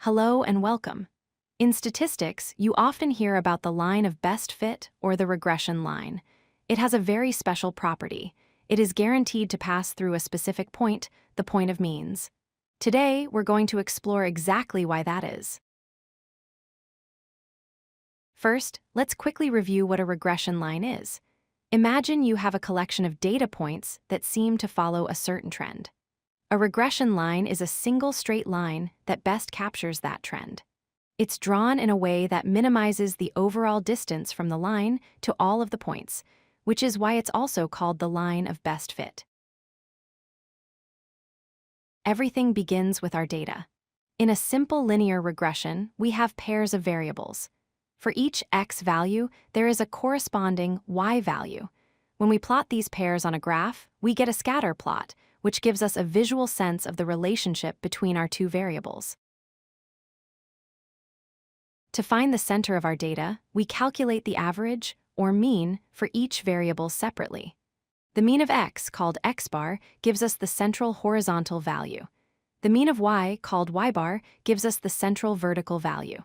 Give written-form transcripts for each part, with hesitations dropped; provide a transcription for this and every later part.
Hello and welcome. In statistics, you often hear about the line of best fit or the regression line. It has a very special property. It is guaranteed to pass through a specific point, the point of means. Today, we're going to explore exactly why that is. First, let's quickly review what a regression line is. Imagine you have a collection of data points that seem to follow a certain trend. A regression line is a single straight line that best captures that trend. It's drawn in a way that minimizes the overall distance from the line to all of the points, which is why it's also called the line of best fit. Everything begins with our data. In a simple linear regression, we have pairs of variables. For each x value, there is a corresponding y value. When we plot these pairs on a graph, we get a scatter plot, which gives us a visual sense of the relationship between our two variables. To find the center of our data, we calculate the average, or mean, for each variable separately. The mean of x, called x bar, gives us the central horizontal value. The mean of y, called y bar, gives us the central vertical value.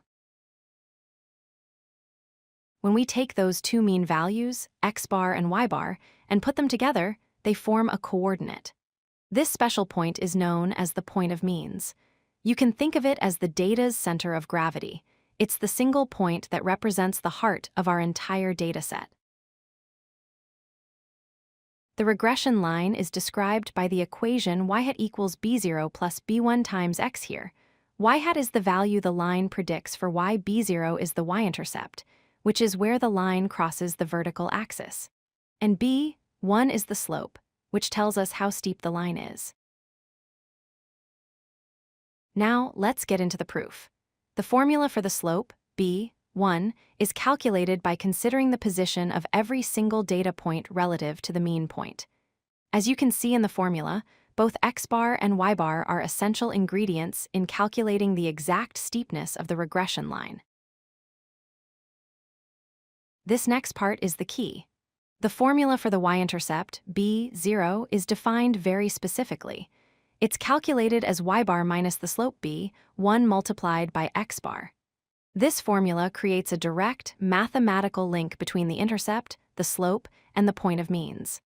When we take those two mean values, x bar and y bar, and put them together, they form a coordinate. This special point is known as the point of means. You can think of it as the data's center of gravity. It's the single point that represents the heart of our entire dataset. The regression line is described by the equation y hat equals b0 plus b1 times x here. Y hat is the value the line predicts for y, b0 is the y-intercept, which is where the line crosses the vertical axis. And b1 is the slope, which tells us how steep the line is. Now, let's get into the proof. The formula for the slope, b1, is calculated by considering the position of every single data point relative to the mean point. As you can see in the formula, both x bar and y bar are essential ingredients in calculating the exact steepness of the regression line. This next part is the key. The formula for the y-intercept, b0, is defined very specifically. It's calculated as y bar minus the slope b1 multiplied by x bar. This formula creates a direct, mathematical link between the intercept, the slope, and the point of means.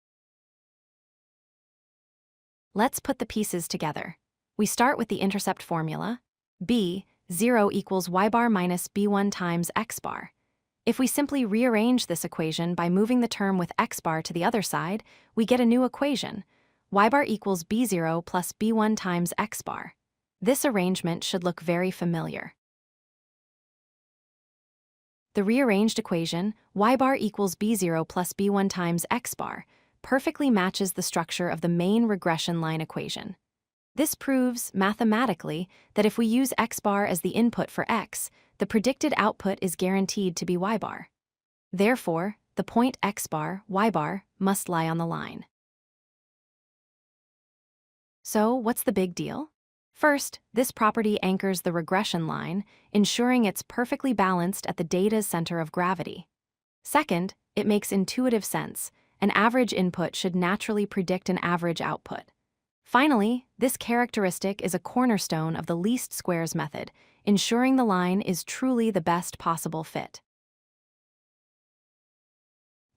Let's put the pieces together. We start with the intercept formula. b0 equals y bar minus b1 times x bar. If we simply rearrange this equation by moving the term with x bar to the other side, we get a new equation. Y bar equals b0 plus b1 times x bar. This arrangement should look very familiar. The rearranged equation, y bar equals b0 plus b1 times x bar, perfectly matches the structure of the main regression line equation. This proves, mathematically, that if we use x bar as the input for x, the predicted output is guaranteed to be y bar. Therefore, the point x bar, y bar, must lie on the line. So, what's the big deal? First, this property anchors the regression line, ensuring it's perfectly balanced at the data's center of gravity. Second, it makes intuitive sense. An average input should naturally predict an average output. Finally, this characteristic is a cornerstone of the least squares method, ensuring the line is truly the best possible fit.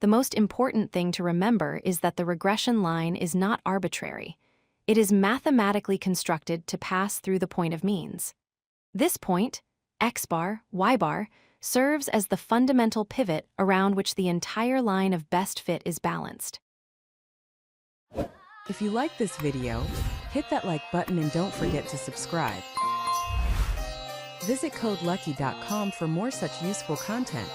The most important thing to remember is that the regression line is not arbitrary. It is mathematically constructed to pass through the point of means. This point, x bar, y bar, serves as the fundamental pivot around which the entire line of best fit is balanced. If you like this video, hit that like button and don't forget to subscribe. Visit codelucky.com for more such useful content.